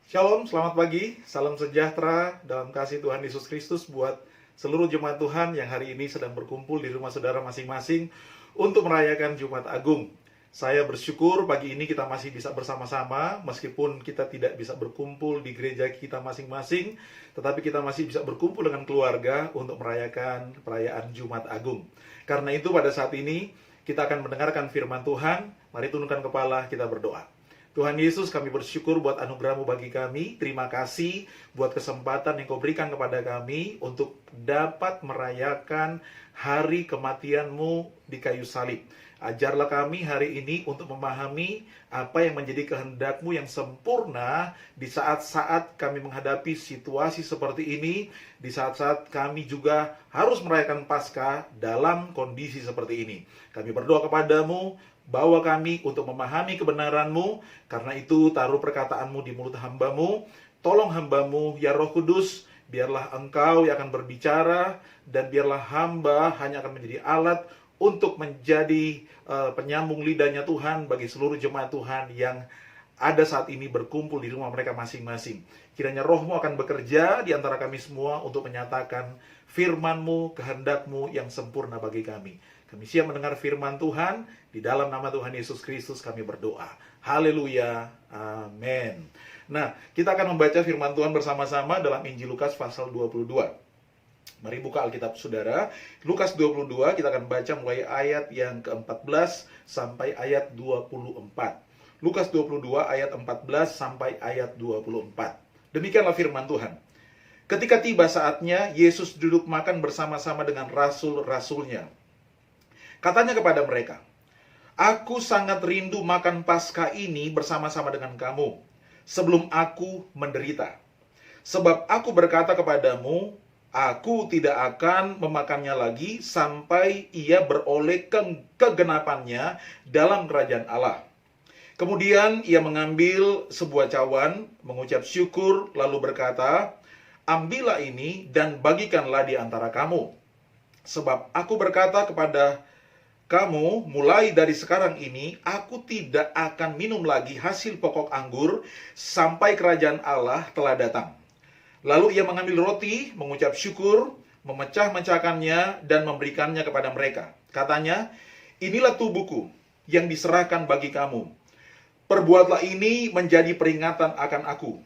Shalom, selamat pagi, salam sejahtera dalam kasih Tuhan Yesus Kristus buat seluruh jemaat Tuhan yang hari ini sedang berkumpul di rumah saudara masing-masing untuk merayakan Jumat Agung. Saya bersyukur pagi ini kita masih bisa bersama-sama, meskipun kita tidak bisa berkumpul di gereja kita masing-masing, tetapi kita masih bisa berkumpul dengan keluarga untuk merayakan perayaan Jumat Agung. Karena itu pada saat ini kita akan mendengarkan firman Tuhan. Mari tundukkan kepala, kita berdoa. Tuhan Yesus, kami bersyukur buat anugerah-Mu bagi kami. Terima kasih buat kesempatan yang Kau berikan kepada kami untuk dapat merayakan hari kematian-Mu di kayu salib. Ajarlah kami hari ini untuk memahami apa yang menjadi kehendak-Mu yang sempurna di saat-saat kami menghadapi situasi seperti ini, di saat-saat kami juga harus merayakan Paskah dalam kondisi seperti ini. Kami berdoa kepadamu, bawa kami untuk memahami kebenaran-Mu. Karena itu taruh perkataan-Mu di mulut hamba-Mu. Tolong hamba-Mu, ya Roh Kudus, biarlah Engkau yang akan berbicara, dan biarlah hamba hanya akan menjadi alat untuk menjadi penyambung lidahnya Tuhan bagi seluruh jemaat Tuhan yang ada saat ini berkumpul di rumah mereka masing-masing. Kiranya Roh-Mu akan bekerja di antara kami semua untuk menyatakan firman-Mu, kehendak-Mu yang sempurna bagi kami. Kami siap mendengar firman Tuhan. Di dalam nama Tuhan Yesus Kristus kami berdoa. Haleluya. Amin. Nah, kita akan membaca firman Tuhan bersama-sama dalam Injil Lukas pasal 22. Mari buka Alkitab saudara. Lukas 22, kita akan baca mulai ayat yang ke-14 sampai ayat 24. Lukas 22 ayat 14 sampai ayat 24. Demikianlah firman Tuhan. Ketika tiba saatnya, Yesus duduk makan bersama-sama dengan rasul-rasulnya. Katanya kepada mereka, "Aku sangat rindu makan Paskah ini bersama-sama dengan kamu, sebelum aku menderita. Sebab aku berkata kepadamu, aku tidak akan memakannya lagi sampai ia beroleh kegenapannya dalam kerajaan Allah." Kemudian ia mengambil sebuah cawan, mengucap syukur, lalu berkata, "Ambillah ini dan bagikanlah di antara kamu. Sebab aku berkata kepada kamu, mulai dari sekarang ini, aku tidak akan minum lagi hasil pokok anggur sampai kerajaan Allah telah datang." Lalu ia mengambil roti, mengucap syukur, memecah-mecahkannya, dan memberikannya kepada mereka. Katanya, "Inilah tubuhku yang diserahkan bagi kamu. Perbuatlah ini menjadi peringatan akan aku."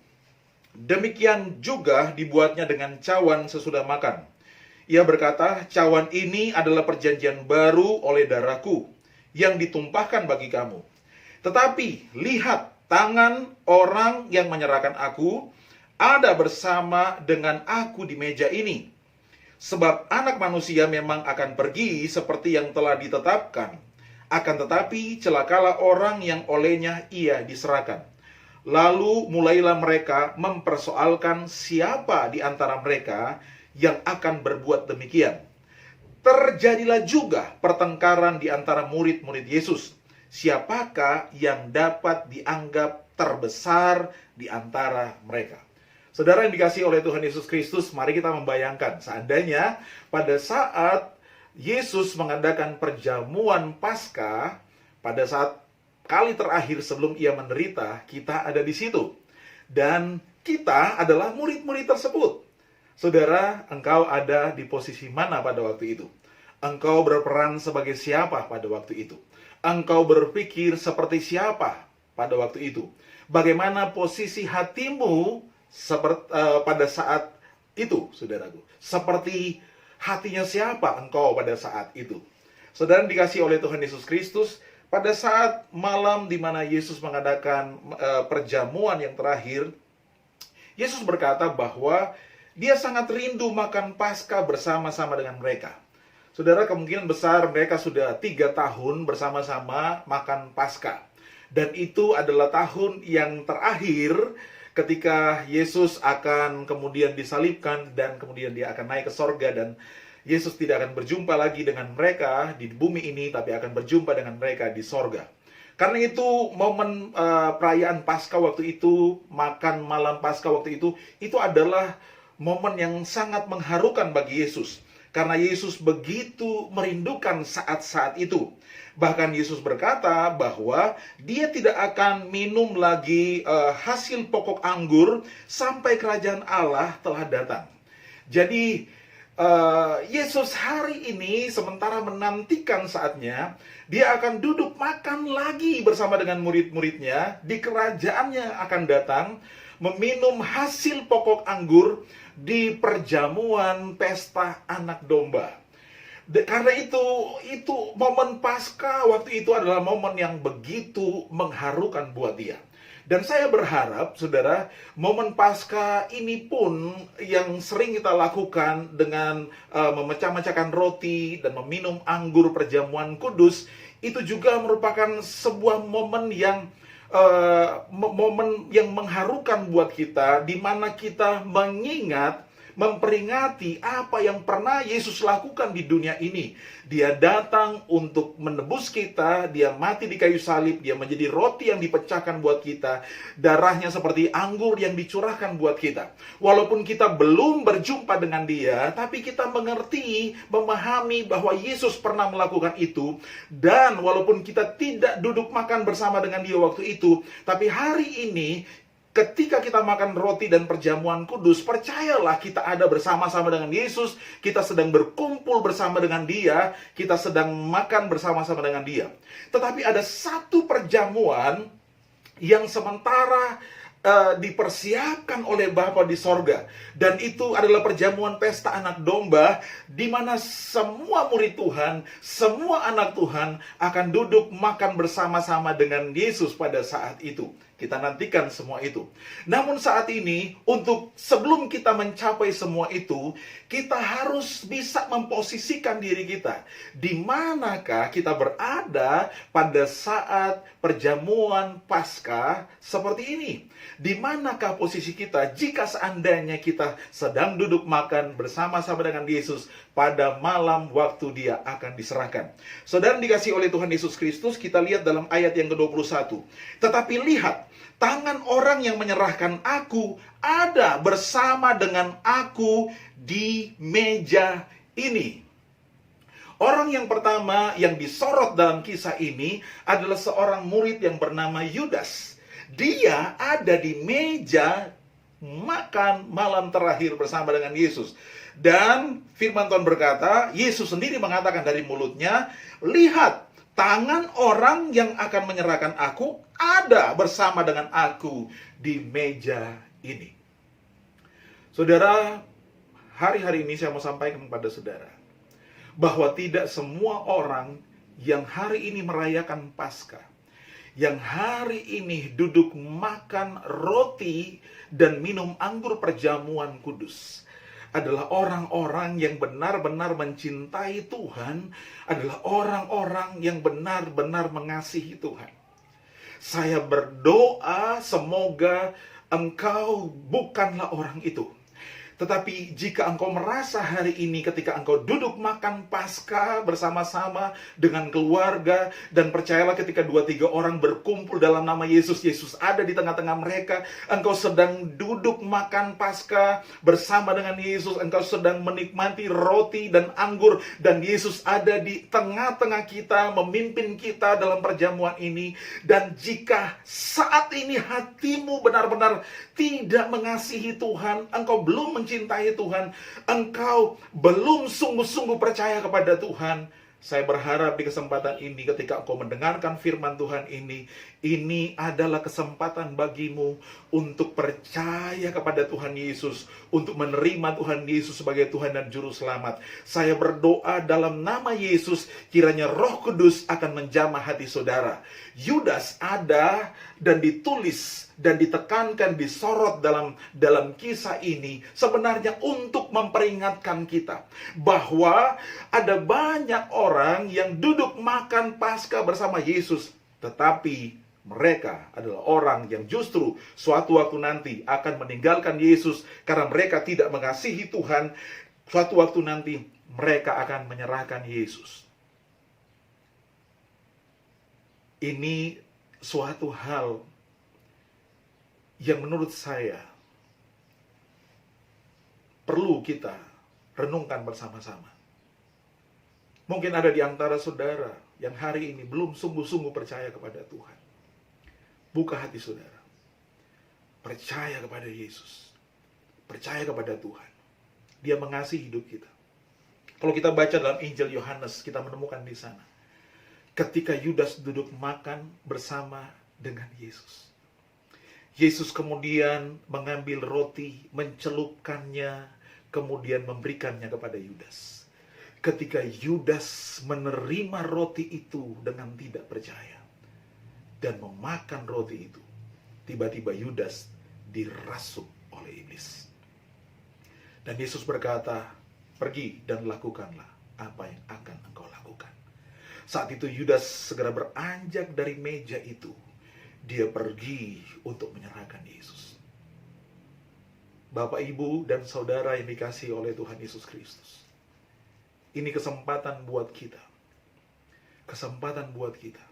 Demikian juga dibuatnya dengan cawan sesudah makan. Ia berkata, "Cawan ini adalah perjanjian baru oleh darahku yang ditumpahkan bagi kamu. Tetapi lihat, tangan orang yang menyerahkan aku ada bersama dengan aku di meja ini. Sebab anak manusia memang akan pergi seperti yang telah ditetapkan. Akan tetapi celakalah orang yang olehnya ia diserahkan." Lalu mulailah mereka mempersoalkan siapa di antara mereka yang akan berbuat demikian. Terjadilah juga pertengkaran di antara murid-murid Yesus. Siapakah yang dapat dianggap terbesar di antara mereka? Saudara yang dikasihi oleh Tuhan Yesus Kristus, mari kita membayangkan seandainya pada saat Yesus mengadakan perjamuan Paskah, pada saat kali terakhir sebelum ia menderita, kita ada di situ. Dan kita adalah murid-murid tersebut. Saudara, engkau ada di posisi mana pada waktu itu? Engkau berperan sebagai siapa pada waktu itu? Engkau berpikir seperti siapa pada waktu itu? Bagaimana posisi hatimu pada saat itu, saudaraku? Seperti hatinya siapa engkau pada saat itu? Saudara dikasihi oleh Tuhan Yesus Kristus, pada saat malam di mana Yesus mengadakan perjamuan yang terakhir, Yesus berkata bahwa dia sangat rindu makan Paskah bersama-sama dengan mereka. Saudara, kemungkinan besar mereka sudah 3 tahun bersama-sama makan Paskah. Dan itu adalah tahun yang terakhir ketika Yesus akan kemudian disalibkan dan kemudian dia akan naik ke sorga, dan Yesus tidak akan berjumpa lagi dengan mereka di bumi ini, tapi akan berjumpa dengan mereka di sorga. Karena itu momen perayaan Paskah waktu itu, makan malam Paskah waktu itu adalah momen yang sangat mengharukan bagi Yesus. karena Yesus begitu merindukan saat-saat itu. Bahkan Yesus berkata bahwa dia tidak akan minum lagi hasil pokok anggur sampai kerajaan Allah telah datang. Jadi Yesus hari ini sementara menantikan saatnya dia akan duduk makan lagi bersama dengan murid-muridnya di kerajaannya akan datang, meminum hasil pokok anggur di perjamuan pesta anak domba. Karena itu momen Paskah waktu itu adalah momen yang begitu mengharukan buat dia. Dan saya berharap, saudara, momen Paskah ini pun yang sering kita lakukan dengan memecah-mecahkan roti dan meminum anggur perjamuan kudus, itu juga merupakan sebuah momen yang mengharukan buat kita, di mana kita mengingat, memperingati apa yang pernah Yesus lakukan di dunia ini. Dia datang untuk menebus kita, dia mati di kayu salib, dia menjadi roti yang dipecahkan buat kita, darahnya seperti anggur yang dicurahkan buat kita. Walaupun kita belum berjumpa dengan dia, tapi kita mengerti, memahami bahwa Yesus pernah melakukan itu, dan walaupun kita tidak duduk makan bersama dengan dia waktu itu, tapi hari ini ketika kita makan roti dan perjamuan kudus, percayalah kita ada bersama-sama dengan Yesus, kita sedang berkumpul bersama dengan dia, kita sedang makan bersama-sama dengan dia. Tetapi ada satu perjamuan yang sementara dipersiapkan oleh Bapa di sorga, dan itu adalah perjamuan pesta anak domba, di mana semua murid Tuhan, semua anak Tuhan akan duduk makan bersama-sama dengan Yesus pada saat itu. Kita nantikan semua itu. Namun saat ini, untuk sebelum kita mencapai semua itu, kita harus bisa memposisikan diri kita. Di manakah kita berada pada saat perjamuan Paskah seperti ini? Di manakah posisi kita jika seandainya kita sedang duduk makan bersama-sama dengan Yesus pada malam waktu dia akan diserahkan? Saudara dikasihi oleh Tuhan Yesus Kristus, kita lihat dalam ayat yang ke-21. Tetapi lihat, tangan orang yang menyerahkan aku ada bersama dengan aku di meja ini. Orang yang pertama yang disorot dalam kisah ini adalah seorang murid yang bernama Yudas. Dia ada di meja makan malam terakhir bersama dengan Yesus. Dan firman Tuhan berkata, Yesus sendiri mengatakan dari mulutnya, lihat, tangan orang yang akan menyerahkan aku ada bersama dengan aku di meja ini. Saudara, hari-hari ini saya mau sampaikan kepada saudara bahwa tidak semua orang yang hari ini merayakan Paskah, yang hari ini duduk makan roti dan minum anggur perjamuan kudus, adalah orang-orang yang benar-benar mencintai Tuhan, adalah orang-orang yang benar-benar mengasihi Tuhan. Saya berdoa semoga engkau bukanlah orang itu. Tetapi jika engkau merasa hari ini ketika engkau duduk makan Paskah bersama-sama dengan keluarga, dan percayalah ketika 2-3 orang berkumpul dalam nama Yesus, Yesus ada di tengah-tengah mereka, engkau sedang duduk makan Paskah bersama dengan Yesus, engkau sedang menikmati roti dan anggur, dan Yesus ada di tengah-tengah kita, memimpin kita dalam perjamuan ini. Dan jika saat ini hatimu benar-benar tidak mengasihi Tuhan, engkau belum mencintai Tuhan, engkau belum sungguh-sungguh percaya kepada Tuhan, saya berharap di kesempatan ini ketika engkau mendengarkan firman Tuhan ini adalah kesempatan bagimu untuk percaya kepada Tuhan Yesus, untuk menerima Tuhan Yesus sebagai Tuhan dan Juru Selamat. Saya berdoa dalam nama Yesus, kiranya Roh Kudus akan menjamah hati saudara. Yudas ada dan ditulis dan ditekankan, disorot dalam kisah ini sebenarnya untuk memperingatkan kita bahwa ada banyak orang yang duduk makan Paskah bersama Yesus, tetapi mereka adalah orang yang justru suatu waktu nanti akan meninggalkan Yesus karena mereka tidak mengasihi Tuhan. Suatu waktu nanti mereka akan menyerahkan Yesus. Ini suatu hal yang menurut saya perlu kita renungkan bersama-sama. Mungkin ada di antara saudara yang hari ini belum sungguh-sungguh percaya kepada Tuhan. Buka hati saudara. Percaya kepada Yesus. Percaya kepada Tuhan. Dia mengasihi hidup kita. Kalau kita baca dalam Injil Yohanes, kita menemukan di sana. Ketika Yudas duduk makan bersama dengan Yesus. Yesus kemudian mengambil roti, mencelupkannya, kemudian memberikannya kepada Yudas. Ketika Yudas menerima roti itu dengan tidak percaya dan memakan roti itu, tiba-tiba Yudas dirasuk oleh iblis. Dan Yesus berkata, pergi dan lakukanlah apa yang akan engkau lakukan. Saat itu Yudas segera beranjak dari meja itu. Dia pergi untuk menyerahkan Yesus. Bapak, Ibu, dan saudara yang dikasihi oleh Tuhan Yesus Kristus. Ini kesempatan buat kita. Kesempatan buat kita.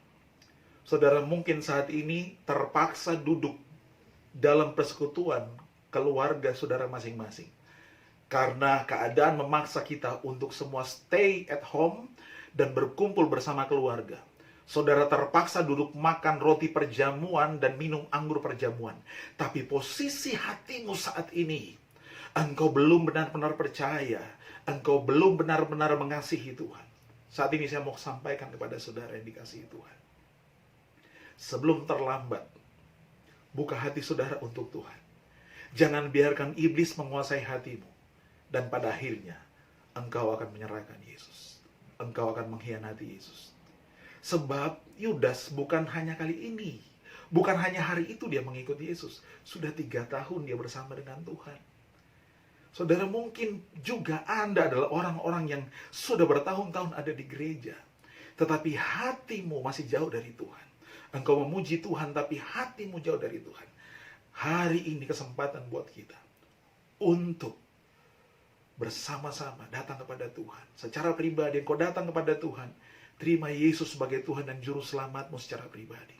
Saudara mungkin saat ini terpaksa duduk dalam persekutuan keluarga saudara masing-masing. Karena keadaan memaksa kita untuk semua stay at home dan berkumpul bersama keluarga. Saudara terpaksa duduk makan roti perjamuan dan minum anggur perjamuan. Tapi posisi hatimu saat ini, engkau belum benar-benar percaya. Engkau belum benar-benar mengasihi Tuhan. Saat ini saya mau sampaikan kepada saudara yang dikasihi Tuhan. Sebelum terlambat, buka hati saudara untuk Tuhan. Jangan biarkan iblis menguasai hatimu. Dan pada akhirnya, engkau akan menyerahkan Yesus. Engkau akan mengkhianati Yesus. Sebab Yudas bukan hanya kali ini. Bukan hanya hari itu dia mengikuti Yesus. Sudah 3 tahun dia bersama dengan Tuhan. Saudara, mungkin juga Anda adalah orang-orang yang sudah bertahun-tahun ada di gereja. Tetapi hatimu masih jauh dari Tuhan. Engkau memuji Tuhan, tapi hatimu jauh dari Tuhan. Hari ini kesempatan buat kita. Untuk bersama-sama datang kepada Tuhan. Secara pribadi, engkau datang kepada Tuhan. Terima Yesus sebagai Tuhan dan Juru Selamatmu secara pribadi.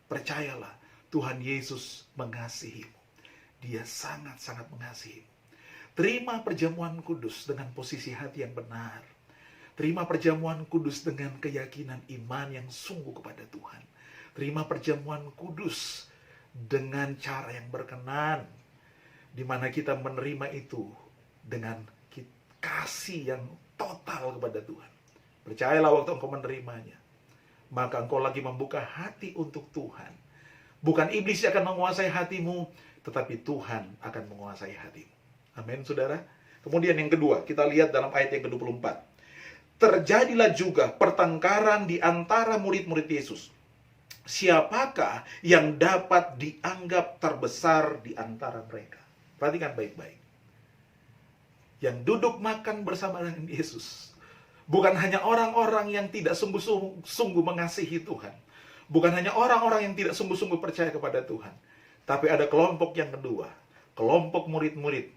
Percayalah, Tuhan Yesus mengasihimu. Dia sangat-sangat mengasihimu. Terima perjamuan kudus dengan posisi hati yang benar. Terima perjamuan kudus dengan keyakinan iman yang sungguh kepada Tuhan. Terima perjamuan kudus dengan cara yang berkenan. Di mana kita menerima itu dengan kasih yang total kepada Tuhan. Percayalah waktu engkau menerimanya, maka engkau lagi membuka hati untuk Tuhan. Bukan iblis yang akan menguasai hatimu, tetapi Tuhan akan menguasai hatimu. Amin, saudara. Kemudian yang kedua, kita lihat dalam ayat yang ke-24. Terjadilah juga pertengkaran di antara murid-murid Yesus. Siapakah yang dapat dianggap terbesar di antara mereka? Perhatikan baik-baik. Yang duduk makan bersama dengan Yesus bukan hanya orang-orang yang tidak sungguh-sungguh mengasihi Tuhan. Bukan hanya orang-orang yang tidak sungguh-sungguh percaya kepada Tuhan. Tapi ada kelompok yang kedua. Kelompok murid-murid.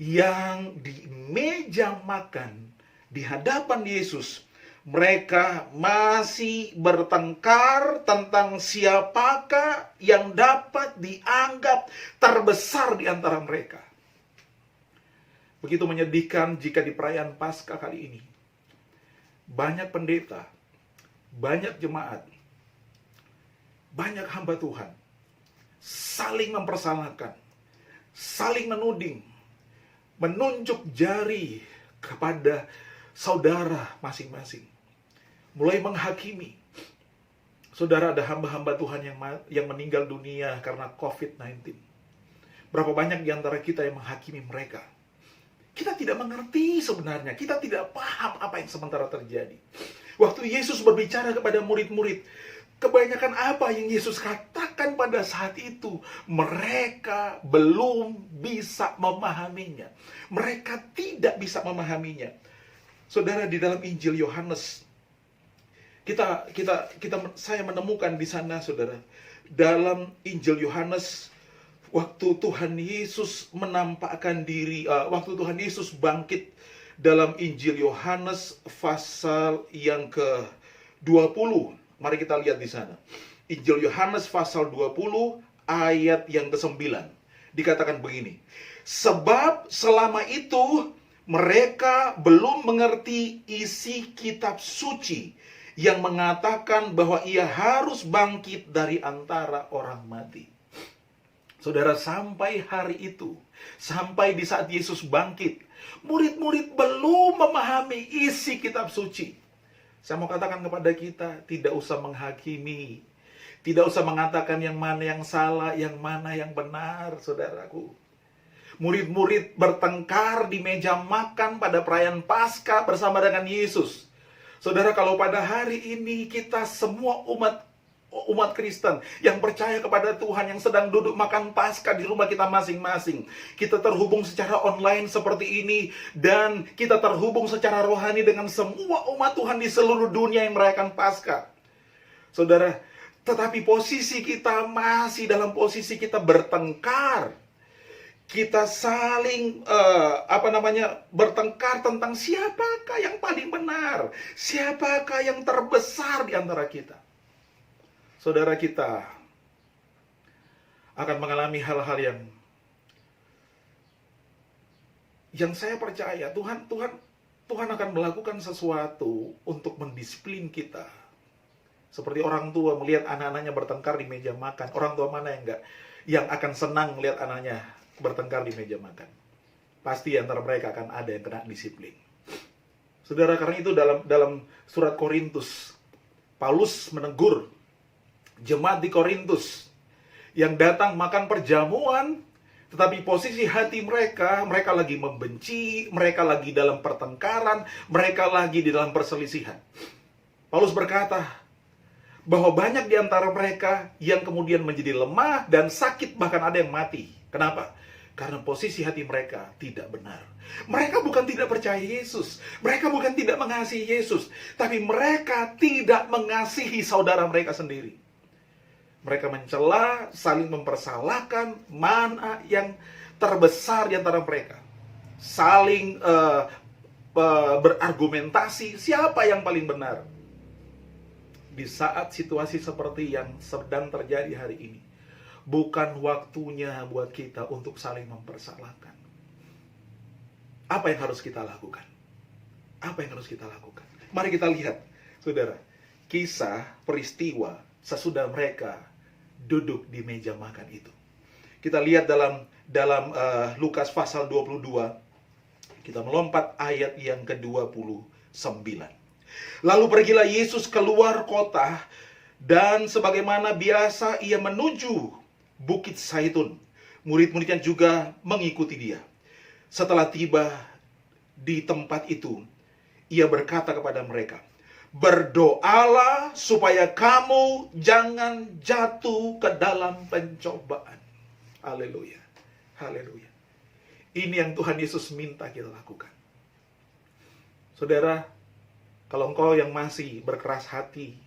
Yang di meja makan di hadapan Yesus. Mereka masih bertengkar tentang siapakah yang dapat dianggap terbesar di antara mereka. Begitu menyedihkan jika di perayaan Paskah kali ini banyak pendeta, banyak jemaat, banyak hamba Tuhan saling mempersalahkan, saling menuding, menunjuk jari kepada saudara masing-masing, mulai menghakimi. Saudara, ada hamba-hamba Tuhan yang meninggal dunia karena COVID-19. Berapa banyak di antara kita yang menghakimi mereka? Kita tidak mengerti sebenarnya. Kita tidak paham apa yang sementara terjadi. Waktu Yesus berbicara kepada murid-murid, kebanyakan apa yang Yesus katakan pada saat itu, mereka belum bisa memahaminya. Mereka tidak bisa memahaminya. Saudara, di dalam Injil Yohanes, saya menemukan di sana, saudara, dalam Injil Yohanes, waktu Tuhan Yesus menampakkan diri, waktu Tuhan Yesus bangkit dalam Injil Yohanes pasal yang ke-20. Mari kita lihat di sana. Injil Yohanes pasal 20 ayat yang ke-9. Dikatakan begini. Sebab selama itu Mereka belum mengerti isi kitab suci yang mengatakan bahwa ia harus bangkit dari antara orang mati. Saudara, sampai hari itu, sampai di saat Yesus bangkit, murid-murid belum memahami isi kitab suci. Saya mau katakan kepada kita, tidak usah menghakimi, tidak usah mengatakan yang mana yang salah, yang mana yang benar, saudaraku. Murid-murid bertengkar di meja makan pada perayaan Paskah bersama dengan Yesus. Saudara, kalau pada hari ini kita semua umat Kristen yang percaya kepada Tuhan, yang sedang duduk makan Paskah di rumah kita masing-masing, kita terhubung secara online seperti ini, dan kita terhubung secara rohani dengan semua umat Tuhan di seluruh dunia yang merayakan Paskah. Saudara, tetapi posisi kita masih dalam posisi kita bertengkar. Kita saling bertengkar tentang siapakah yang paling benar, siapakah yang terbesar di antara kita. Saudara, kita akan mengalami hal-hal yang saya percaya Tuhan akan melakukan sesuatu untuk mendisiplin kita. Seperti orang tua melihat anak-anaknya bertengkar di meja makan. Orang tua mana yang akan senang melihat anaknya bertengkar di meja makan? Pasti antara mereka akan ada yang kena disiplin. Saudara, karena itu dalam surat Korintus, Paulus menegur jemaat di Korintus yang datang makan perjamuan, tetapi posisi hati mereka lagi membenci, mereka lagi dalam pertengkaran, mereka lagi di dalam perselisihan. Paulus berkata bahwa banyak di antara mereka yang kemudian menjadi lemah dan sakit, bahkan ada yang mati. Kenapa? Karena posisi hati mereka tidak benar. Mereka bukan tidak percaya Yesus, mereka bukan tidak mengasihi Yesus, tapi mereka tidak mengasihi saudara mereka sendiri. Mereka mencela, saling mempersalahkan mana yang terbesar di antara mereka. Saling berargumentasi siapa yang paling benar. Di saat situasi seperti yang sedang terjadi hari ini, bukan waktunya buat kita untuk saling mempersalahkan. Apa yang harus kita lakukan? Apa yang harus kita lakukan? Mari kita lihat, saudara, kisah peristiwa sesudah mereka duduk di meja makan itu. Kita lihat dalam Lukas pasal 22. Kita melompat ayat yang ke-29. Lalu pergilah Yesus keluar kota, dan sebagaimana biasa ia menuju Bukit Zaitun. Murid-muridnya juga mengikuti dia. Setelah tiba di tempat itu, ia berkata kepada mereka, "Berdoalah supaya kamu jangan jatuh ke dalam pencobaan." Haleluya. Haleluya. Ini yang Tuhan Yesus minta kita lakukan. Saudara, kalau engkau yang masih berkeras hati,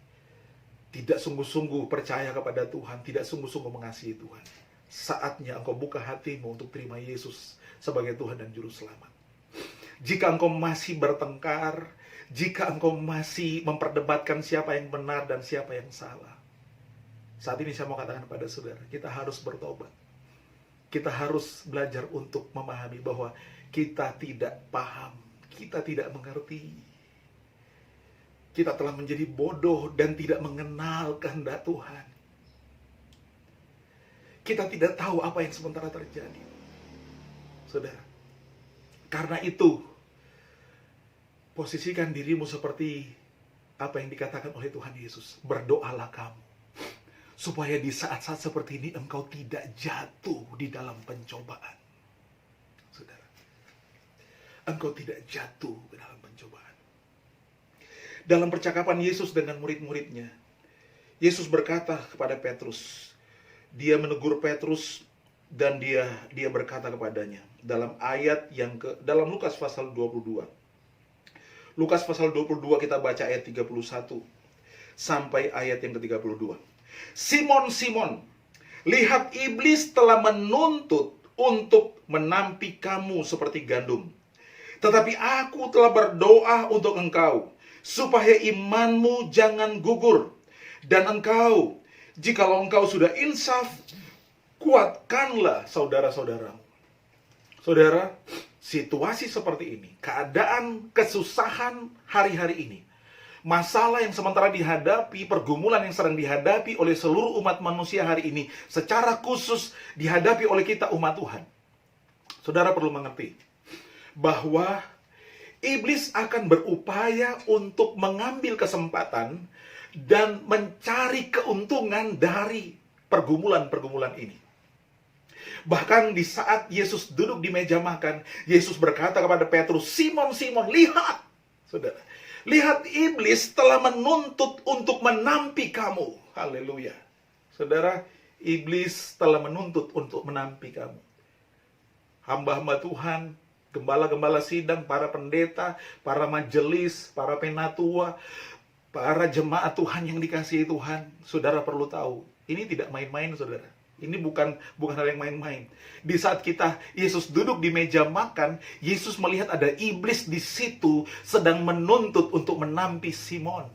tidak sungguh-sungguh percaya kepada Tuhan, tidak sungguh-sungguh mengasihi Tuhan, saatnya engkau buka hatimu untuk terima Yesus sebagai Tuhan dan Juru Selamat. Jika engkau masih bertengkar, jika engkau masih memperdebatkan siapa yang benar dan siapa yang salah, saat ini saya mau katakan kepada saudara, kita harus bertobat. Kita harus belajar untuk memahami bahwa kita tidak paham, kita tidak mengerti. Kita telah menjadi bodoh dan tidak mengenal kehendak Tuhan. Kita tidak tahu apa yang sementara terjadi. Saudara, karena itu, posisikan dirimu seperti apa yang dikatakan oleh Tuhan Yesus. Berdoalah kamu, supaya di saat-saat seperti ini engkau tidak jatuh di dalam pencobaan. Saudara, engkau tidak jatuh ke dalam pencobaan. Dalam percakapan Yesus dengan murid-muridnya, Yesus berkata kepada Petrus, dia menegur Petrus, dan dia berkata kepadanya dalam ayat dalam Lukas pasal 22. Lukas pasal 22 kita baca ayat 31 sampai ayat yang ke-32. "Simon, Simon, lihat iblis telah menuntut untuk menampik kamu seperti gandum. Tetapi aku telah berdoa untuk engkau, supaya imanmu jangan gugur. Dan engkau, jikalau engkau sudah insaf, kuatkanlah saudara-saudaramu." Saudara, situasi seperti ini, keadaan kesusahan hari-hari ini, masalah yang sementara dihadapi, pergumulan yang sedang dihadapi oleh seluruh umat manusia hari ini, secara khusus dihadapi oleh kita umat Tuhan. Saudara perlu mengerti bahwa iblis akan berupaya untuk mengambil kesempatan dan mencari keuntungan dari pergumulan-pergumulan ini. Bahkan di saat Yesus duduk di meja makan, Yesus berkata kepada Petrus, "Simon, Simon, lihat, saudara, lihat iblis telah menuntut untuk menampi kamu." Haleluya. Saudara, iblis telah menuntut untuk menampi kamu. Hamba-hamba Tuhan, gembala-gembala sidang, para pendeta, para majelis, para penatua, para jemaat Tuhan yang dikasihi Tuhan, saudara perlu tahu, ini tidak main-main, saudara. Ini bukan hal yang main-main. Di saat Yesus duduk di meja makan, Yesus melihat ada iblis di situ sedang menuntut untuk menampi Simon.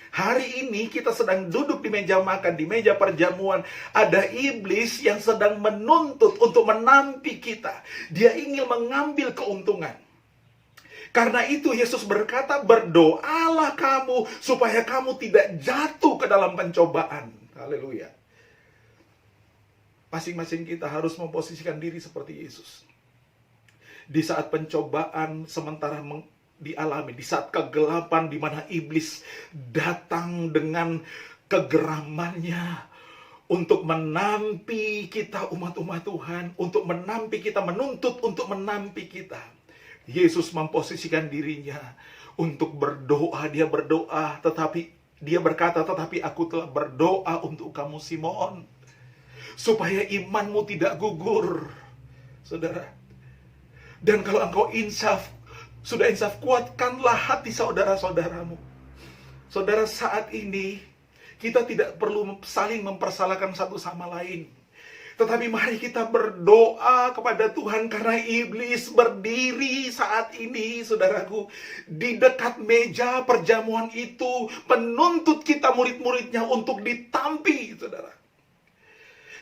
Hari ini kita sedang duduk di meja makan, di meja perjamuan. Ada iblis yang sedang menuntut untuk menampi kita. Dia ingin mengambil keuntungan. Karena itu Yesus berkata, "Berdoalah kamu supaya kamu tidak jatuh ke dalam pencobaan." Haleluya. Masing-masing kita harus memposisikan diri seperti Yesus. Di saat pencobaan sementara dialami, di saat kegelapan di mana iblis datang dengan kegeramannya untuk menampi kita umat-umat Tuhan, untuk menampi kita, menuntut untuk menampi kita. Yesus memposisikan dirinya untuk berdoa. Dia berdoa, tetapi dia berkata, "Tetapi aku telah berdoa untuk kamu Simon, supaya imanmu tidak gugur." Saudara, dan kalau engkau sudah insaf, kuatkanlah hati saudara-saudaramu. Saudara, saat ini kita tidak perlu saling mempersalahkan satu sama lain. Tetapi mari kita berdoa kepada Tuhan, karena iblis berdiri saat ini, saudaraku, di dekat meja perjamuan itu, menuntut kita murid-muridnya untuk ditampi, saudara.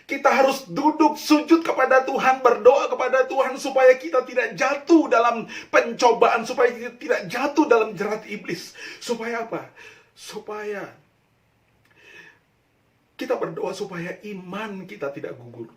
Kita harus duduk sujud kepada Tuhan, berdoa kepada Tuhan supaya kita tidak jatuh dalam pencobaan, supaya kita tidak jatuh dalam jerat iblis. Supaya apa? Supaya kita berdoa supaya iman kita tidak gugur.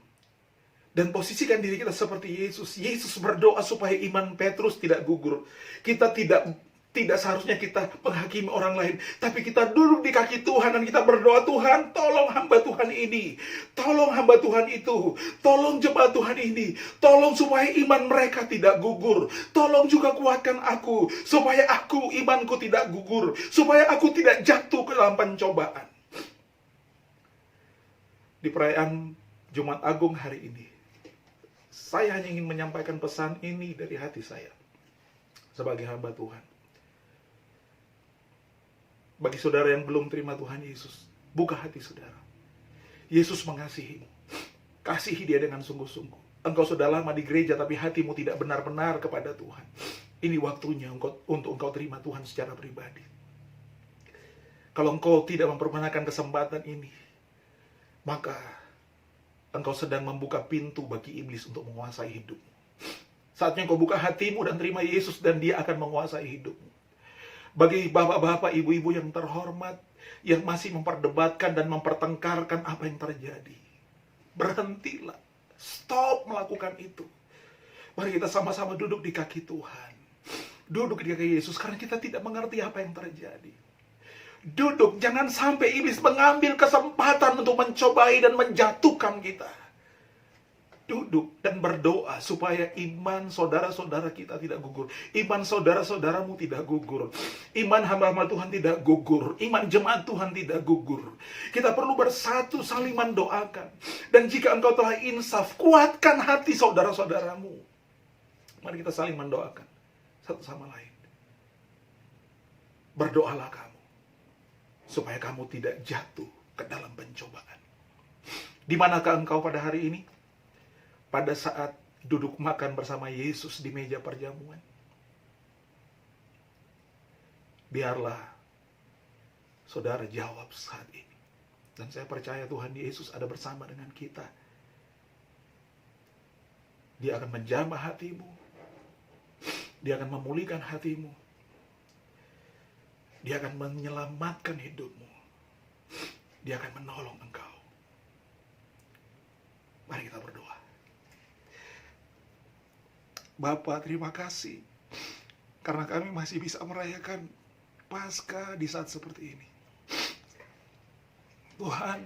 Dan posisikan diri kita seperti Yesus. Yesus berdoa supaya iman Petrus tidak gugur. Kita tidak seharusnya kita menghakimi orang lain, tapi kita duduk di kaki Tuhan dan kita berdoa, "Tuhan, tolong hamba Tuhan ini, tolong hamba Tuhan itu, tolong jemaat Tuhan ini, tolong supaya iman mereka tidak gugur, tolong juga kuatkan aku, supaya imanku tidak gugur, supaya aku tidak jatuh ke dalam pencobaan." Di perayaan Jumat Agung hari ini, saya hanya ingin menyampaikan pesan ini dari hati saya sebagai hamba Tuhan. Bagi saudara yang belum terima Tuhan Yesus, buka hati saudara. Yesus mengasihimu. Kasihi dia dengan sungguh-sungguh. Engkau sudah lama di gereja, tapi hatimu tidak benar-benar kepada Tuhan. Ini waktunya untuk engkau terima Tuhan secara pribadi. Kalau engkau tidak mempergunakan kesempatan ini, maka engkau sedang membuka pintu bagi iblis untuk menguasai hidupmu. Saatnya engkau buka hatimu dan terima Yesus, dan dia akan menguasai hidupmu. Bagi bapak-bapak, ibu-ibu yang terhormat, yang masih memperdebatkan dan mempertengkarkan apa yang terjadi, berhentilah. Stop melakukan itu. Mari kita sama-sama duduk di kaki Tuhan. Duduk di kaki Yesus, karena kita tidak mengerti apa yang terjadi. Duduk, jangan sampai iblis mengambil kesempatan untuk mencobai dan menjatuhkan kita. Duduk dan berdoa supaya iman saudara-saudara kita tidak gugur. Iman saudara-saudaramu tidak gugur. Iman hamba-hamba Tuhan tidak gugur. Iman jemaat Tuhan tidak gugur. Kita perlu bersatu saling mendoakan. Dan jika engkau telah insaf, kuatkan hati saudara-saudaramu. Mari kita saling mendoakan satu sama lain. Berdoalah kamu supaya kamu tidak jatuh ke dalam pencobaan. Di manakah engkau pada hari ini? Pada saat duduk makan bersama Yesus di meja perjamuan. Biarlah saudara jawab saat ini. Dan saya percaya Tuhan Yesus ada bersama dengan kita. Dia akan menjamah hatimu. Dia akan memulihkan hatimu. Dia akan menyelamatkan hidupmu. Dia akan menolong engkau. Mari kita berdoa. Bapa, terima kasih karena kami masih bisa merayakan Paskah di saat seperti ini. Tuhan,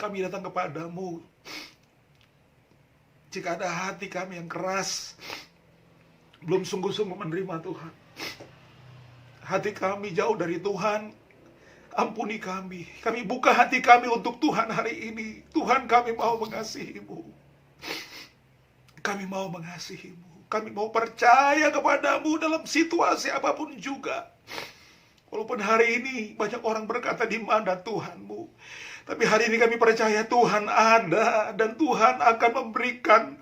kami datang kepadamu jika ada hati kami yang keras, belum sungguh-sungguh menerima Tuhan. Hati kami jauh dari Tuhan. Ampuni kami. Kami buka hati kami untuk Tuhan hari ini. Tuhan, kami mau mengasihi-Mu. Kami mau mengasihi-Mu. Kami mau percaya kepadamu dalam situasi apapun juga. Walaupun hari ini banyak orang berkata, di mana Tuhan-Mu? Tapi hari ini kami percaya Tuhan ada. Dan Tuhan akan memberikan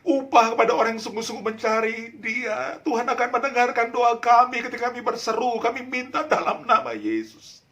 upah kepada orang yang sungguh-sungguh mencari Dia. Tuhan akan mendengarkan doa kami ketika kami berseru. Kami minta dalam nama Yesus.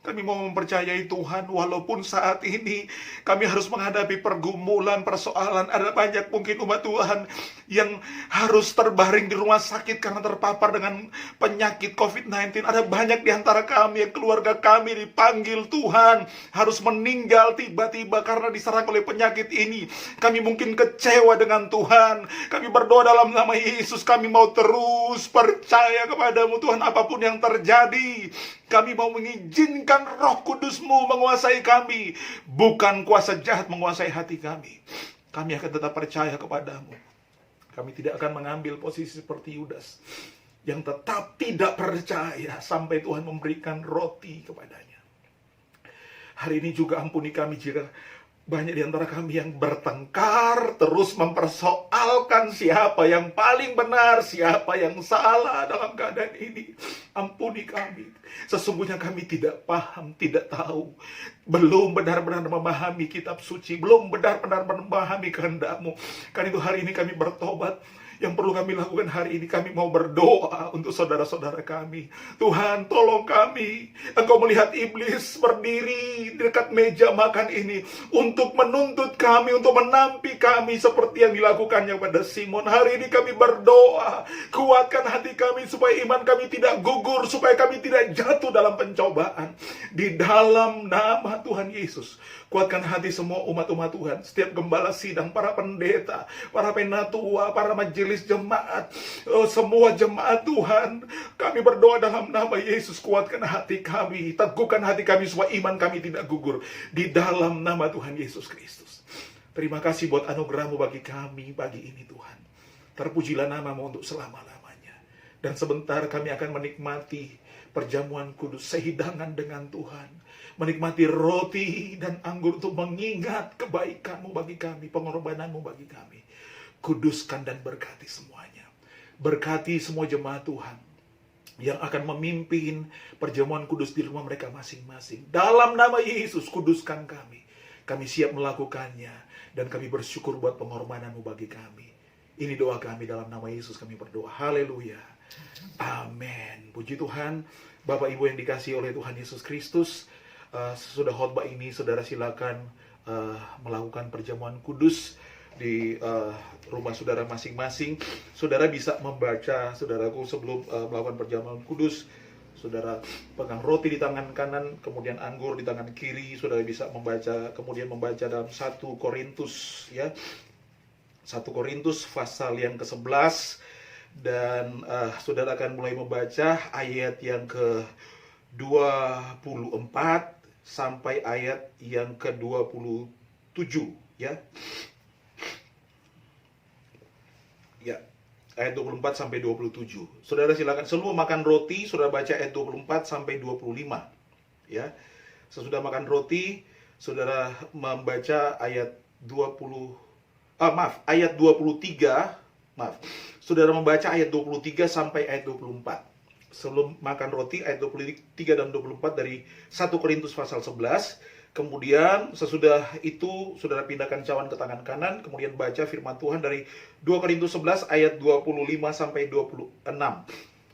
Kami mau mempercayai Tuhan, walaupun saat ini kami harus menghadapi pergumulan, persoalan. Ada banyak mungkin umat Tuhan yang harus terbaring di rumah sakit karena terpapar dengan penyakit COVID-19. Ada banyak di antara kami yang keluarga kami dipanggil Tuhan harus meninggal tiba-tiba karena diserang oleh penyakit ini. Kami mungkin kecewa dengan Tuhan. Kami berdoa dalam nama Yesus. Kami mau terus percaya kepadamu Tuhan, apapun yang terjadi. Kami mau mengizinkan Roh Kudus-Mu menguasai kami. Bukan kuasa jahat menguasai hati kami. Kami akan tetap percaya kepadamu. Kami tidak akan mengambil posisi seperti Yudas, yang tetap tidak percaya sampai Tuhan memberikan roti kepadanya. Hari ini juga ampuni kami jika banyak di antara kami yang bertengkar, terus mempersoalkan siapa yang paling benar, siapa yang salah dalam keadaan ini. Ampuni kami. Sesungguhnya kami tidak paham, tidak tahu. Belum benar-benar memahami kitab suci. Belum benar-benar memahami kehendak-Mu. Karena itu hari ini kami bertobat. Yang perlu kami lakukan hari ini, kami mau berdoa untuk saudara-saudara kami. Tuhan, tolong kami. Engkau melihat iblis berdiri di dekat meja makan ini untuk menuntut kami, untuk menampi kami seperti yang dilakukannya pada Simon. Hari ini kami berdoa, kuatkan hati kami supaya iman kami tidak gugur, supaya kami tidak jatuh dalam pencobaan. Di dalam nama Tuhan Yesus, kuatkan hati semua umat-umat Tuhan, setiap gembala sidang, para pendeta, para penatua, para majelis jemaat, semua jemaat Tuhan. Kami berdoa dalam nama Yesus, kuatkan hati kami, teguhkan hati kami supaya iman kami tidak gugur. Di dalam nama Tuhan Yesus Kristus. Terima kasih buat anugerah-Mu bagi kami pagi ini Tuhan. Terpujilah nama-Mu untuk selama-lamanya. Dan sebentar kami akan menikmati perjamuan kudus, sehidangan dengan Tuhan. Menikmati roti dan anggur untuk mengingat kebaikan-Mu bagi kami, pengorbanan-Mu bagi kami. Kuduskan dan berkati semuanya. Berkati semua jemaat Tuhan yang akan memimpin perjamuan kudus di rumah mereka masing-masing. Dalam nama Yesus, kuduskan kami. Kami siap melakukannya. Dan kami bersyukur buat pengorbanan-Mu bagi kami. Ini doa kami dalam nama Yesus, kami berdoa. Haleluya. Amin. Puji Tuhan. Bapak Ibu yang dikasihi oleh Tuhan Yesus Kristus, sesudah khotbah ini, saudara silakan melakukan perjamuan kudus di rumah saudara masing-masing. Saudara bisa membaca, saudaraku, sebelum melakukan perjamuan kudus, saudara pegang roti di tangan kanan, kemudian anggur di tangan kiri. Saudara bisa membaca, kemudian membaca dalam 1 Korintus, ya, 1 Korintus pasal yang ke-11. Dan saudara akan mulai membaca ayat yang ke-24 sampai ayat yang ke-27, ya. Ya, ayat 24 sampai 27. Saudara silakan sebelum makan roti, saudara baca ayat 24 sampai 25. Ya. Sesudah makan roti, saudara membaca ayat ayat 23. Saudara membaca ayat 23 sampai ayat 24. Sebelum makan roti, ayat 23 dan 24 dari 1 Korintus pasal 11. Kemudian sesudah itu saudara pindahkan cawan ke tangan kanan, kemudian baca firman Tuhan dari 2 Korintus 11 ayat 25 sampai 26.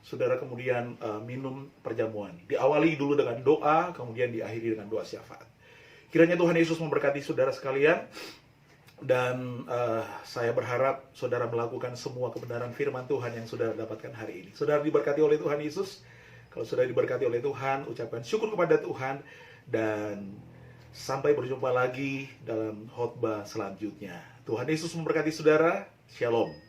Saudara kemudian minum perjamuan. Diawali dulu dengan doa, kemudian diakhiri dengan doa syafaat. Kiranya Tuhan Yesus memberkati saudara sekalian. Dan saya berharap saudara melakukan semua kebenaran firman Tuhan yang saudara dapatkan hari ini. Saudara diberkati oleh Tuhan Yesus. Kalau saudara diberkati oleh Tuhan, ucapkan syukur kepada Tuhan. Dan sampai berjumpa lagi dalam khotbah selanjutnya. Tuhan Yesus memberkati saudara. Shalom.